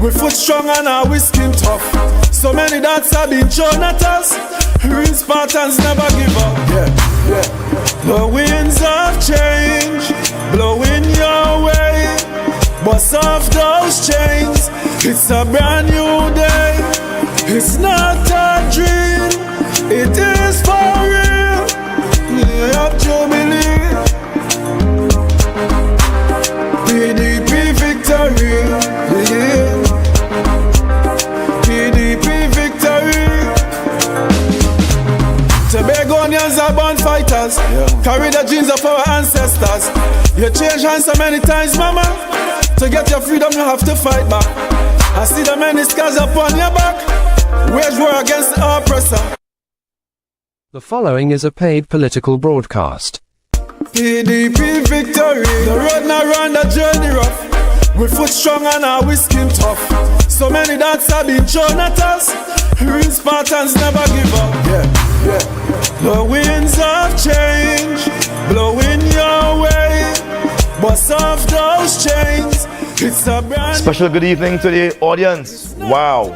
We foot strong and our skin tough. So many dots have been thrown at us. Real Spartans never give up. The winds of change blowing your way. Bust off those chains. It's a brand new day. It's not a dream. It is for real. We have Jubilee. PDP victory. Yeah. PDP victory. Tobagonians are born fighters. Carry the genes of our ancestors. You change hands so many times, mama. To get your freedom, you have to fight back. I see the many scars upon your back. Wage war against the oppressor. The following is a paid political broadcast. PDP victory. The road now run, the journey rough. We foot strong and our skin tough. So many dots have been thrown at us. Real Spartans never give up. The winds of change blowing your way. Bust off those chains. It's a brand Special good evening to the audience. Wow.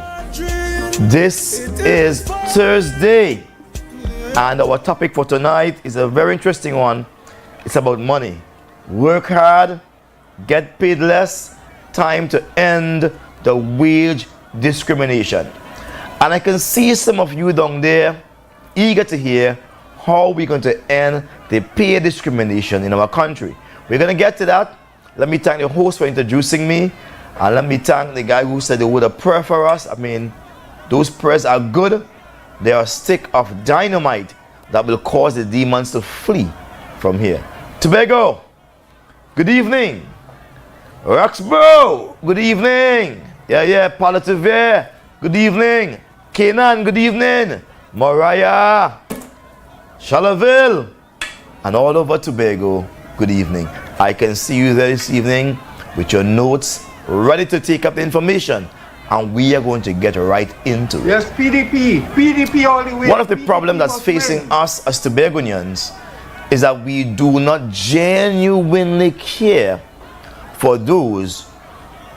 This is Thursday. And our topic for tonight is a very interesting one. It's about money. Work hard, get paid less, time to end the wage discrimination. And I can see some of you down there eager to hear how we're going to end the pay discrimination in our country. We're going to get to that. Let me thank the host for introducing me. And let me thank the guy who said they would have prayer for us. I mean, those prayers are good. They are a stick of dynamite that will cause the demons to flee from here. Tobago, good evening. Roxborough, good evening. Palatavere, good evening. Canaan, good evening. Mariah, Charleville, and all over Tobago, good evening. I can see you there this evening with your notes ready to take up the information, and we are going to get right into it. Yes, PDP all the way. One of the problems that's facing us as Tobagonians is that we do not genuinely care for those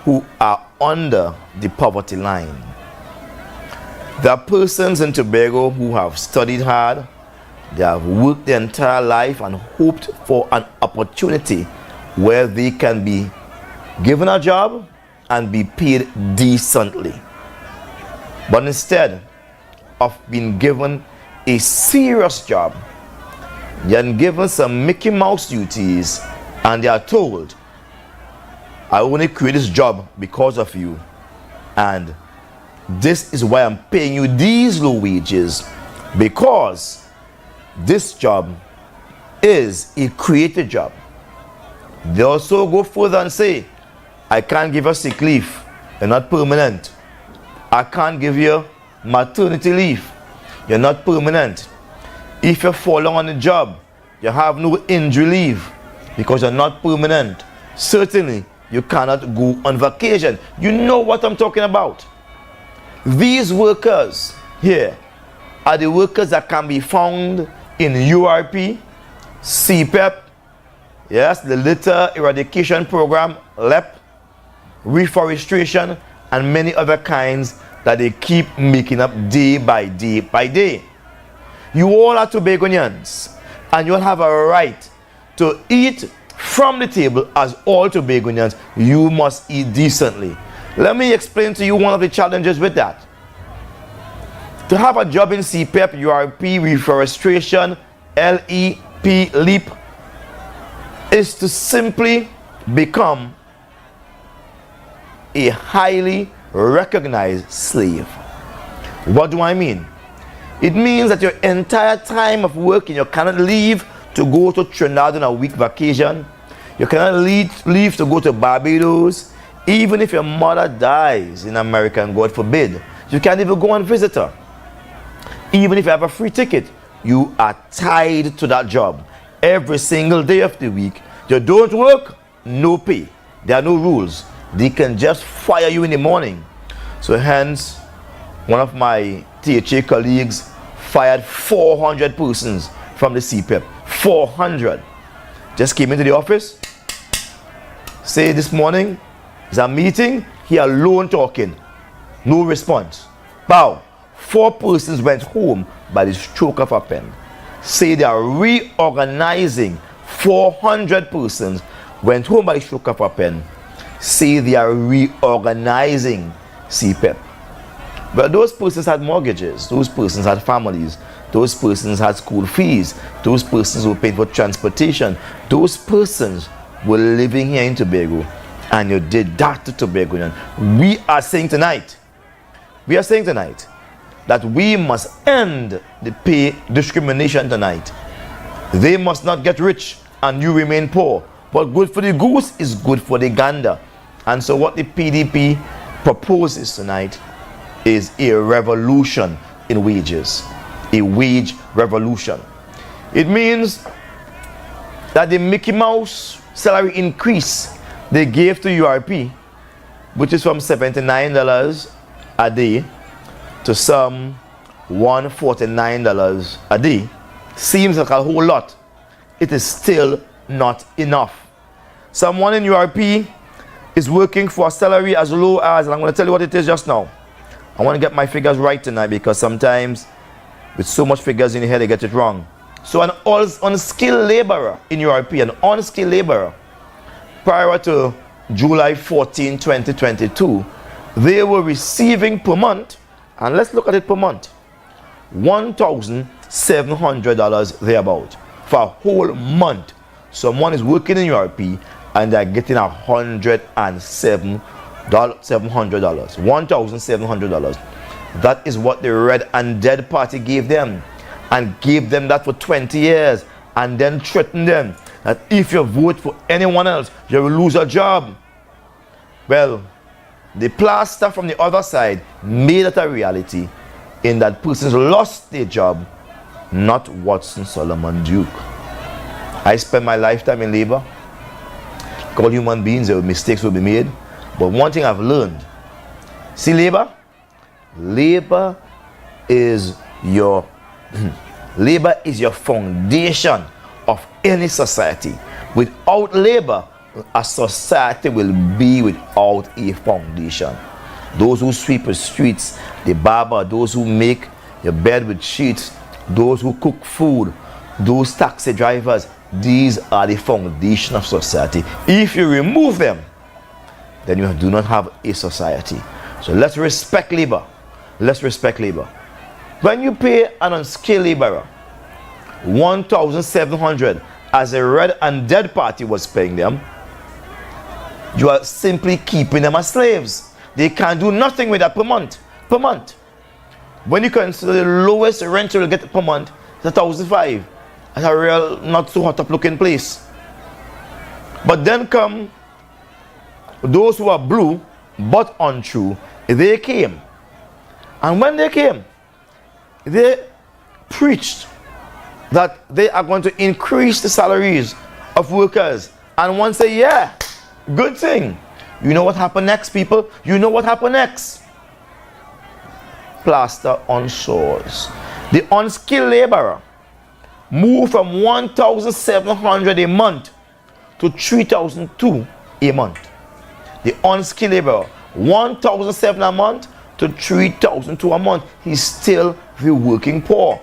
who are under the poverty line. There are persons in Tobago who have studied hard, they have worked their entire life and hoped for an opportunity where they can be given a job and be paid decently. But instead of being given a serious job, they are given some Mickey Mouse duties and they are told, I only create this job because of you, and this is why I'm paying you these low wages, because this job is a created job. They also go further and say, I can't give you sick leave, you're not permanent. I can't give you maternity leave, you're not permanent. If you fall on the job, you have no injury leave because you're not permanent. Certainly, you cannot go on vacation. You know what I'm talking about. These workers here are the workers that can be found in URP, CPEP, yes, the Litter Eradication Program, LEP, reforestation, and many other kinds that they keep making up day by day by day. You all are Tobagonians, and you all have a right to eat from the table. As all Tobagonians, you must eat decently. Let me explain to you one of the challenges with that. To have a job in CPEP, URP, reforestation, LEP, LEAP, is to simply become a highly recognized slave. What do I mean? It means that your entire time of working, you cannot leave to go to Trinidad on a week vacation. You cannot leave to go to Barbados. Even if your mother dies in America, and God forbid, you can't even go and visit her. Even if you have a free ticket, you are tied to that job. Every single day of the week, you don't work, no pay. There are no rules. They can just fire you in the morning. So hence, one of my THA colleagues fired 400 persons from the CPEP. 400. Just came into the office, say this morning, is a meeting, He alone talking. No response. Bow. 4 persons went home by the stroke of a pen. Say they are reorganizing. 400 persons went home by the stroke of a pen. Say they are reorganizing CPEP. But those persons had mortgages. Those persons had families. Those persons had school fees. Those persons were paying for transportation. Those persons were living here in Tobago. And you did that to Tobagonians. We are saying tonight that we must end the pay discrimination tonight. They must not get rich and you remain poor. What good for the goose is good for the gander. And so what the PDP proposes tonight is a revolution in wages. A wage revolution. It means that the Mickey Mouse salary increase they gave to URP, which is from $79 a day to some $149 a day, seems like a whole lot. It is still not enough. Someone in URP is working for a salary as low as, and I'm going to tell you what it is just now. I want to get my figures right tonight because sometimes with so much figures in your head, they get it wrong. So an unskilled laborer in URP, an unskilled laborer, prior to July 14, 2022, they were receiving per month, and let's look at it per month, $1,700 thereabout for a whole month. Someone is working in URP and they're getting $107,700, $1,700. That is what the Red and Dead Party gave them, and gave them that for 20 years, and then threatened them that if you vote for anyone else, you will lose a job. Well, the plaster from the other side made it a reality in that persons lost their job, not Watson Solomon Duke. I spent my lifetime in labor. Like all human beings, mistakes will be made. But one thing I've learned, see labor is your foundation of any society. Without labor, a society will be without a foundation. Those who sweep the streets, the barber, those who make your bed with sheets, those who cook food, those taxi drivers, these are the foundation of society. If you remove them, then you do not have a society. So let's respect labor. Let's respect labor. When you pay an unskilled laborer $1,700 as a Red and Dead Party was paying them, you are simply keeping them as slaves. They can't do nothing with that per month. When you consider the lowest rent you will get per month is $1,500. That's a real not so hot up looking place. But then come those who are blue but untrue. They came, and when they came, they preached that they are going to increase the salaries of workers. And one say, yeah, good thing. You know what happened next, people? You know what happened next? Plaster on sores. The unskilled laborer moved from $1,700 a month to $3,200 a month. The unskilled laborer, $1,700 a month to $3,200 a month. He's still the working poor.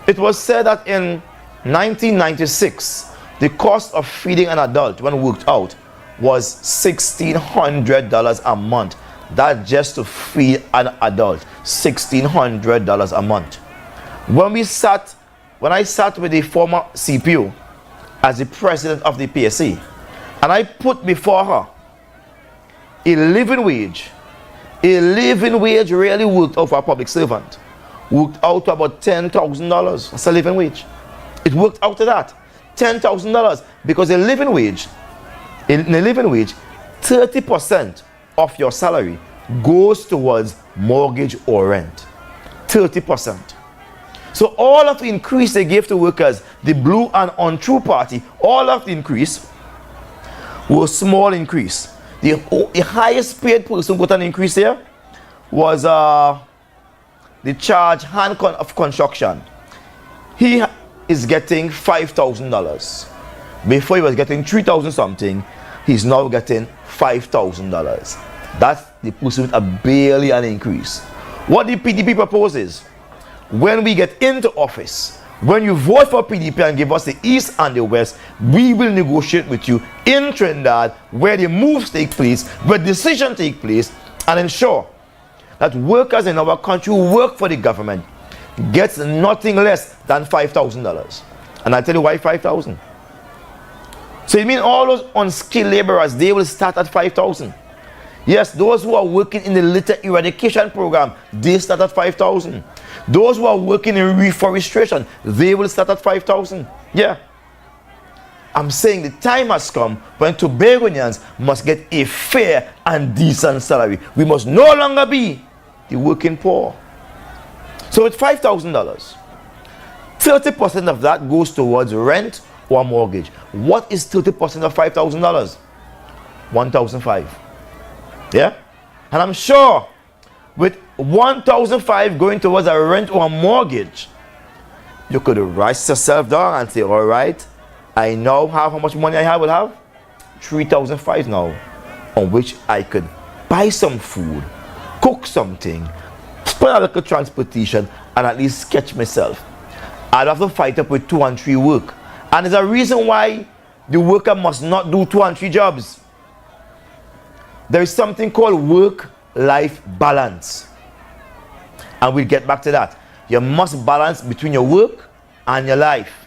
It was said that in 1996, the cost of feeding an adult when worked out was $1,600 a month. That's just to feed an adult, $1,600 a month. When I sat with the former CPO as the president of the PSA, and I put before her a living wage really worked out for a public servant, worked out to about $10,000. That's a living wage. It worked out to that, $10,000, because in a living wage, 30% of your salary goes towards mortgage or rent. 30%. So all of the increase they gave to workers, the blue and untrue party, all of the increase was small increase. The highest paid person who got an increase here was the charge hand of construction. He is getting $5,000. Before he was getting $3,000 something, he's now getting $5,000. That's the person with a barely an increase. What the PDP proposes, when we get into office, when you vote for PDP and give us the East and the West, we will negotiate with you in Trinidad where the moves take place, where decisions take place, and ensure that workers in our country who work for the government gets nothing less than $5,000. And I'll tell you why 5,000. So you mean all those unskilled laborers, they will start at 5,000. Yes, those who are working in the litter eradication program, they start at 5,000. Those who are working in reforestation, they will start at 5,000. Yeah. I'm saying the time has come when Tobagonians must get a fair and decent salary. We must no longer be the working poor. So with $5,000, 30% of that goes towards rent or mortgage. What is 30% of $5,000? $1,500. Yeah? And I'm sure with $1,500 going towards a rent or a mortgage, you could rise yourself down and say, all right, I now have how much money I will have? $3,500 now, on which I could buy some food, cook something, spend a little transportation, and at least sketch myself. I'd have to fight up with 2 and 3 work. And there's a reason why the worker must not do 2 and 3 jobs. There is something called work-life balance. And we'll get back to that. You must balance between your work and your life.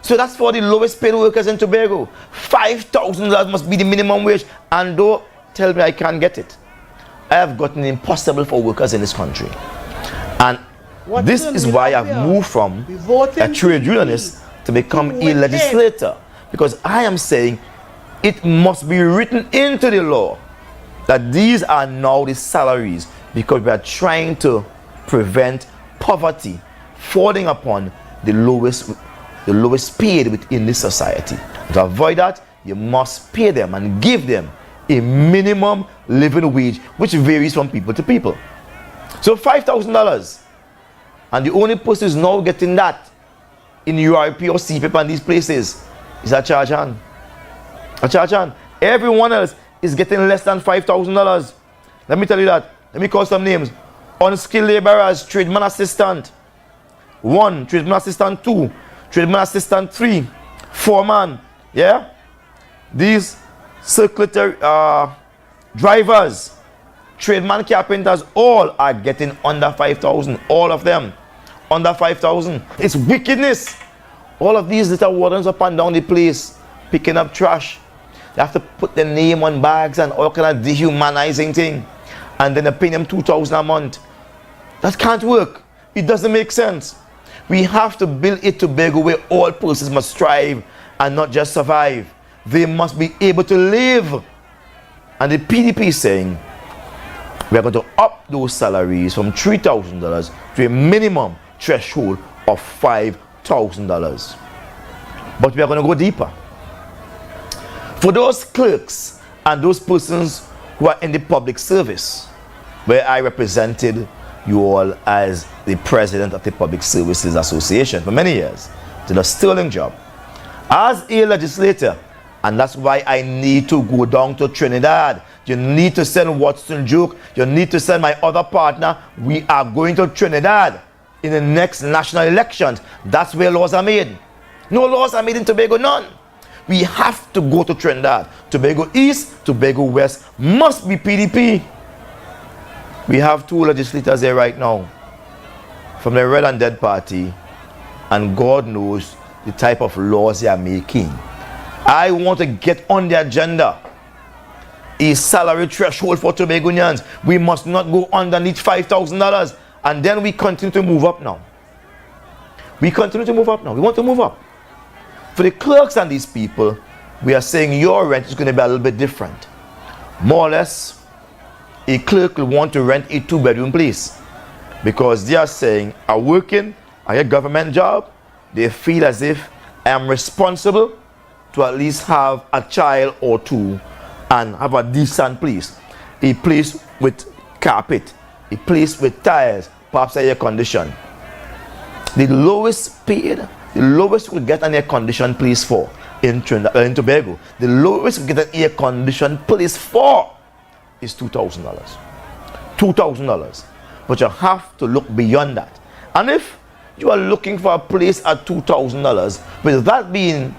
So that's for the lowest paid workers in Tobago. $5,000 must be the minimum wage. And don't tell me I can't get it. I have gotten impossible for workers in this country. And this is why I've moved from a trade unionist to become a legislator. Because I am saying it must be written into the law that these are now the salaries, because we are trying to prevent poverty falling upon the lowest paid within this society. To avoid that, you must pay them and give them a minimum living wage, which varies from people to people. So $5,000, and the only person who's now getting that in URP or CPP and these places is a charge hand. A charge hand. Everyone else is getting less than $5,000. Let me tell you that. Let me call some names. Unskilled laborers, tradesman assistant 1, tradesman assistant 2, tradesman assistant 3, foreman. Yeah? These circular drivers, tradesman carpenters, all are getting under 5,000. All of them under 5,000. It's wickedness. All of these little wardens up and down the place picking up trash. They have to put their name on bags and all kind of dehumanizing thing, and then they pay them $2,000 a month. That can't work. It doesn't make sense. We have to build a Tobago where all persons must strive and not just survive. They must be able to live. And the PDP is saying we are going to up those salaries from $3,000 to a minimum threshold of $5,000. But we are going to go deeper. For those clerks and those persons who are in the public service, where I represented you all as the president of the Public Services Association for many years, did a sterling job. As a legislator, and that's why I need to go down to Trinidad. You need to send Watson Joke. You need to send my other partner. We are going to Trinidad in the next national elections. That's where laws are made. No laws are made in Tobago, none. We have to go to Trinidad. Tobago East, Tobago West must be PDP. We have 2 legislators there right now from the Red and Dead Party, and God knows the type of laws they are making. I want to get on the agenda a salary threshold for Tobagonians. We must not go underneath $5,000, and then we continue to move up now. We continue to move up now. We want to move up. For the clerks and these people, we are saying your rent is going to be a little bit different. More or less, a clerk will want to rent a 2-bedroom place because they are saying, I'm working, I get a government job, they feel as if I am responsible to at least have a child or 2 and have a decent place. A place with carpet, a place with tires, perhaps air condition. The lowest paid, the lowest will get an air conditioned place for in Trinidad, in Tobago. The lowest you get an air-conditioned place for is $2,000. $2,000. But you have to look beyond that. And if you are looking for a place at $2,000, with that being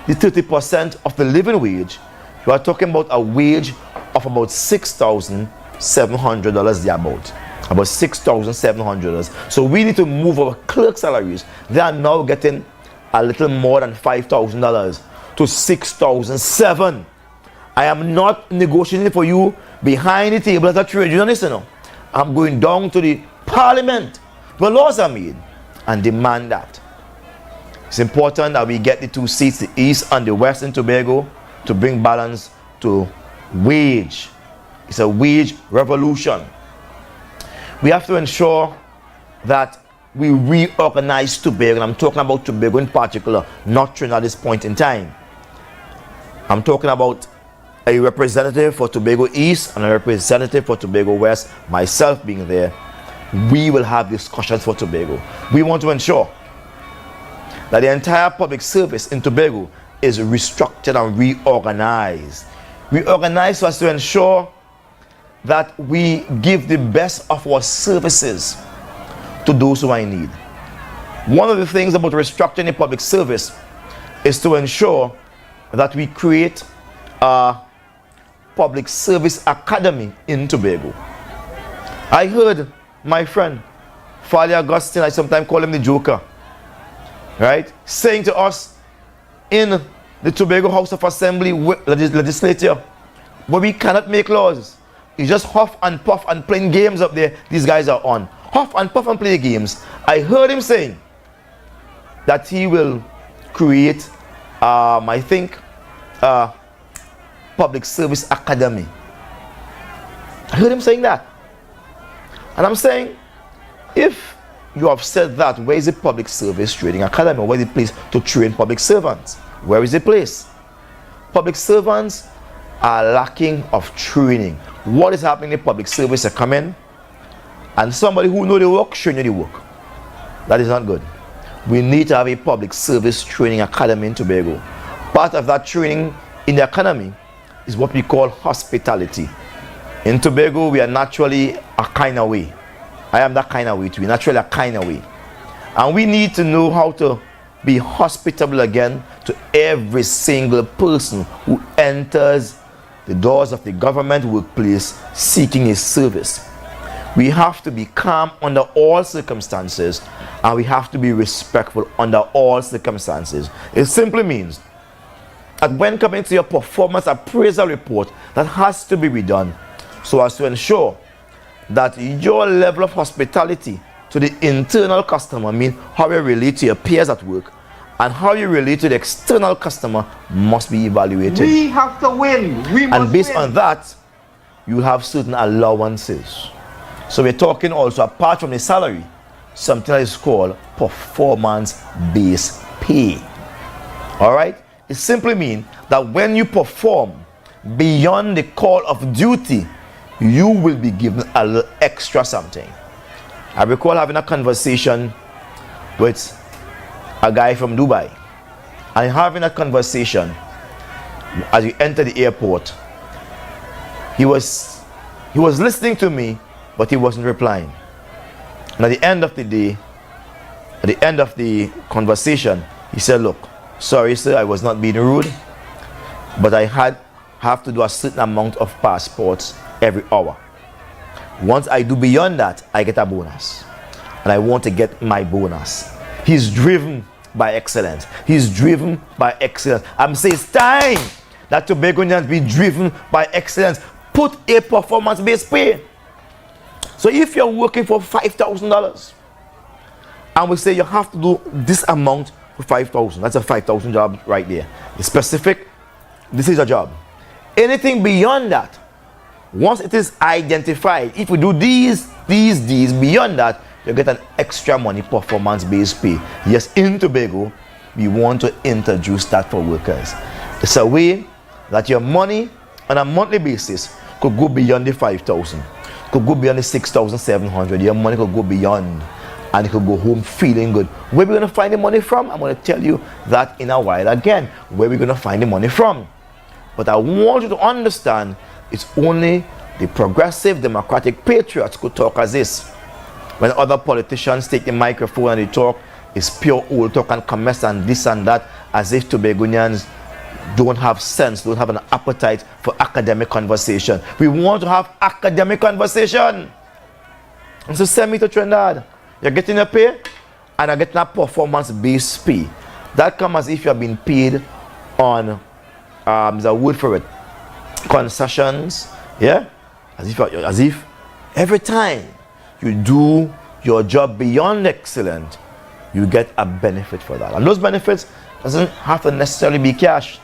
the 30% of the living wage, you are talking about a wage of about $6,700 thereabout. About $6,700. So we need to move our clerk salaries. They are now getting a little more than $5,000 to $6,700. I am not negotiating for you behind the table as a trade unionist. You know. I'm going down to the parliament where laws are made and demand that. It's important that we get the two seats, the East and the West in Tobago, to bring balance to wage. It's a wage revolution. We have to ensure that we reorganize Tobago, and I'm talking about Tobago in particular, not Trinidad at this point in time. I'm talking about a representative for Tobago East and a representative for Tobago West, myself being there. We will have discussions for Tobago. We want to ensure that the entire public service in Tobago is restructured and reorganized. Reorganized so as to ensure that we give the best of our services to those who are in need. One of the things about restructuring the public service is to ensure that we create a public service academy in Tobago. I heard my friend Fali Augustine, I sometimes call him the Joker, right, saying to us in the Tobago House of Assembly legislature, where we cannot make laws. It's just huff and puff and playing games up there. These guys are on huff and puff and play games. I heard him saying that he will create I think public service academy. I heard him saying that, and I'm saying, if you have said that, where is the public service training academy? Where is the place to train public servants? Where is the place? Public servants are lacking of training. What is happening in public service? They come in and somebody who know the work show you the work. That is not good. We need to have a public service training academy in Tobago. Part of that training in the academy is what we call hospitality. In Tobago, we are naturally a kind of way. I am that kind of way too. We're naturally a kind of way. And we need to know how to be hospitable again to every single person who enters the doors of the government workplace seeking a service. We have to be calm under all circumstances, and we have to be respectful under all circumstances. It simply means that when coming to your performance appraisal report, that has to be redone so as to ensure that your level of hospitality to the internal customer, means how you relate to your peers at work, and how you relate to the external customer, must be evaluated. We have to win. We must And based win. on that, you have certain allowances. So we're talking also, apart from the salary, something that is called performance-based pay. All right? It simply means that when you perform beyond the call of duty, you will be given a little extra something. I recall having a conversation with a guy from Dubai, and having a conversation as we entered the airport. He was listening to me, but he wasn't replying. And at the end of the day, at the end of the conversation, he said, "Look, sorry sir, I was not being rude, but I have to do a certain amount of passports every hour. Once I do beyond that, I get a bonus, and I want to get my bonus." He's driven by excellence. He's driven by excellence. I'm saying it's time that Tobagonians be driven by excellence. Put a performance-based pay. So if you're working for $5,000, and we say you have to do this amount for $5,000, that's a $5,000 job right there. It's specific. This is a job. Anything beyond that, once it is identified, if we do these beyond that, you get an extra money performance-based pay. Yes, in Tobago, we want to introduce that for workers. It's a way that your money on a monthly basis could go beyond the $5,000, could go beyond the $6,700. Your money could go beyond, and you could go home feeling good. Where we're going to find the money from? I'm going to tell you that in a while again, where we're going to find the money from. But I want you to understand, it's only the progressive democratic patriots could talk as this. When other politicians take the microphone and they talk, it's pure old talk and commerce and this and that, as if Tobagonians don't have sense, don't have an appetite for academic conversation. We want to have academic conversation. And so send me to Trinidad. You're getting a pay, and I'm getting a performance-based pay. That comes as if you have been paid on, there's a word for it, concessions, yeah? As if every time you do your job beyond excellent, you get a benefit for that. And those benefits doesn't have to necessarily be cash.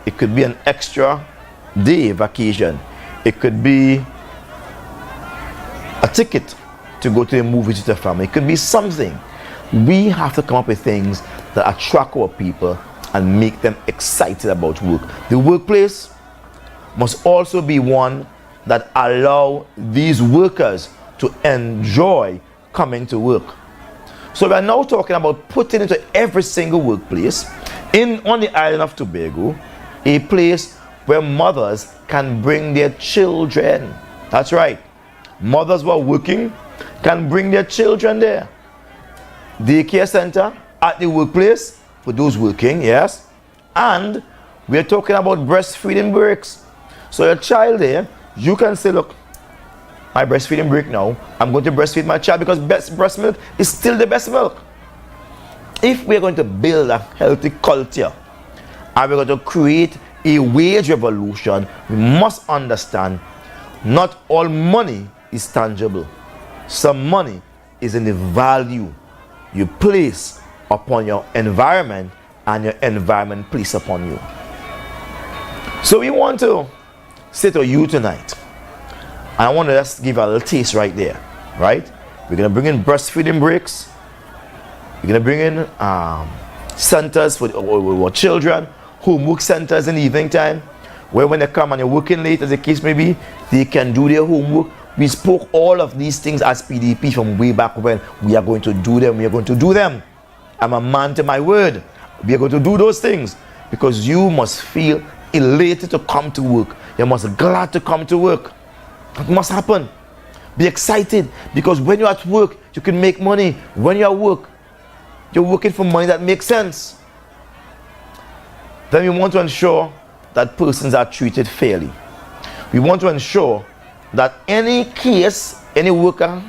It could be an extra day vacation. It could be a ticket to go to a movie with your family. It could be something. We have to come up with things that attract our people and make them excited about work. The workplace must also be one that allow these workers to enjoy coming to work. So we are now talking about putting into every single workplace on the island of Tobago a place where mothers can bring their children. That's right. Mothers who are working can bring their children there. Daycare center at the workplace for those working, yes. And we are talking about breastfeeding breaks. So your child there, you can say, look, my breastfeeding break now, I'm going to breastfeed my child because breast milk is still the best milk. If we're going to build a healthy culture and we're going to create a wage revolution, we must understand not all money is tangible. Some money is in the value you place upon your environment and your environment place upon you. So we want to say to you tonight, and I want to just give a little taste right there, right? We're going to bring in breastfeeding breaks. We're going to bring in centers for our children, homework centers in the evening time, where when they come and you're working late, as the case may be, they can do their homework. We spoke all of these things as PDP from way back when. We are going to do them. We are going to do them. I'm a man to my word. We are going to do those things because you must feel elated to come to work. You must be glad to come to work. It must happen. Be excited because when you're at work, you can make money. When you're at work, you're working for money that makes sense. Then we want to ensure that persons are treated fairly. We want to ensure that any case any worker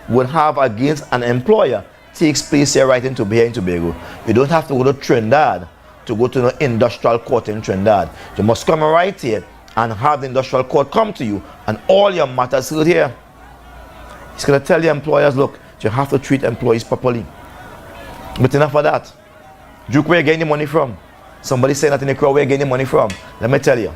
would have against an employer takes place here right in Tobago. You don't have to go to Trinidad to go to an industrial court in Trinidad. You must come right here and have the industrial court come to you and all your matters heard here. He's going to tell the employers, look, you have to treat employees properly. But enough of that. Duke, where you getting the money from? Somebody saying that in the crowd, where you getting the money from? Let me tell you.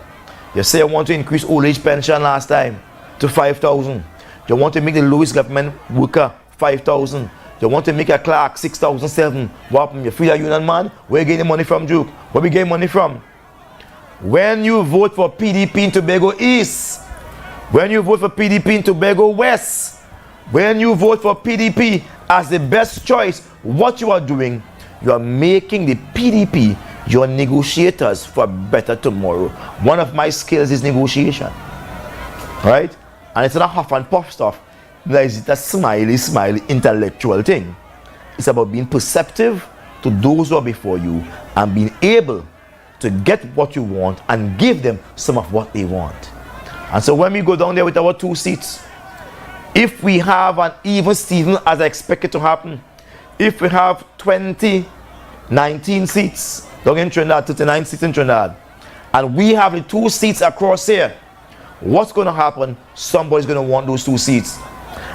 You say you want to increase old age pension last time to 5,000. You want to make the lowest government worker 5,000. You want to make a clerk 6,007. What happened? You feel a union man? Where you getting the money from, Duke? Where we getting money from? When you vote for PDP in Tobago East, when you vote for PDP in Tobago West, when you vote for PDP as the best choice, what you are doing, you are making the PDP your negotiators for a better tomorrow. One of my skills is negotiation, right? And it's not a huff and puff stuff. It's a smiley intellectual thing. It's about being perceptive to those who are before you and being able to get what you want and give them some of what they want. And so when we go down there with our 2 seats, if we have an even Steven as I expect it to happen, if we have 19 seats down in Trinidad, 39 seats in Trinidad, and we have the 2 seats across here, what's going to happen? Somebody's going to want those 2 seats.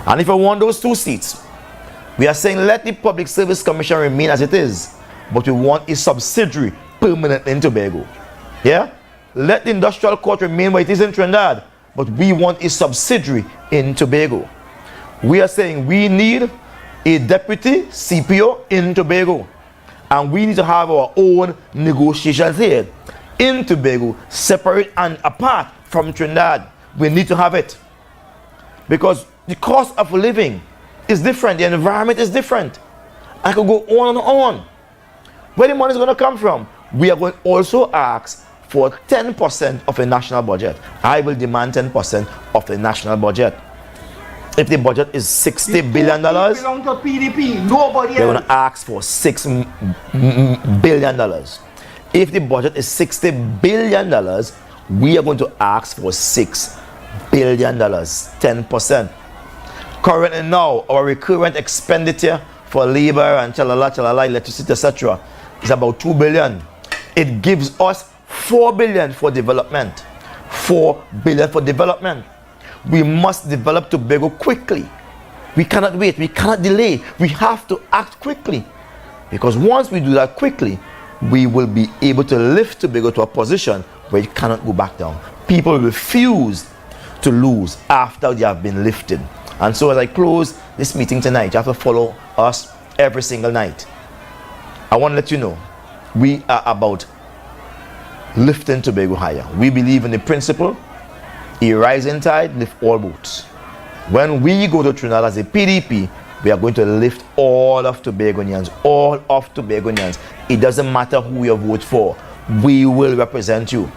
And if I want those 2 seats, we are saying let the Public Service Commission remain as it is, but we want a subsidiary permanent in Tobago. Yeah? Let the Industrial Court remain where it is in Trinidad, but we want a subsidiary in Tobago. We are saying we need a deputy CPO in Tobago, and we need to have our own negotiations here in Tobago, separate and apart from Trinidad. We need to have it because the cost of living is different. The environment is different. I could go on and on. Where the money is going to come from? We are going to also ask for 10% of a national budget. I will demand 10% of the national budget. If the budget is $60 billion, belong to PDP. Nobody they're going else. to ask for $6 billion. If the budget is $60 billion, we are going to ask for $6 billion, 10%. Currently now, our recurrent expenditure for labor and chalala, electricity, etc. is about $2 billion. It gives us $4 billion for development. $4 billion for development. We must develop Tobago quickly. We cannot wait. We cannot delay. We have to act quickly. Because once we do that quickly, we will be able to lift Tobago to a position where it cannot go back down. People refuse to lose after they have been lifted. And so as I close this meeting tonight, you have to follow us every single night. I want to let you know, we are about lifting Tobago higher. We believe in the principle, a rising tide lifts all boats. When we go to Trinidad as a PDP, we are going to lift all of Tobagonians, all of Tobagonians. It doesn't matter who you vote for. We will represent you.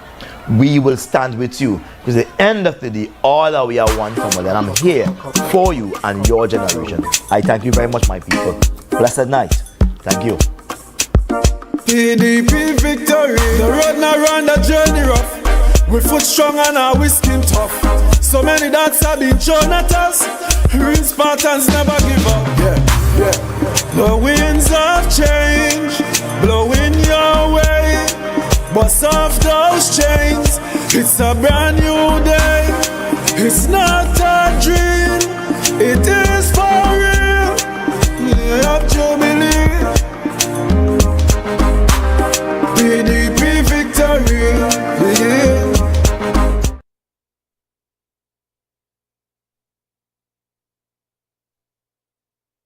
We will stand with you. Because at the end of the day, all are we are one family. And I'm here for you and your generation. I thank you very much, my people. Blessed night. Thank you. PDP victory. The road now run, the journey rough. We foot strong and our skin tough. So many that have been shown at us. Real Spartans never give up. Yeah. The winds of change blowing your way. Bust off those chains. It's a brand new day. It's not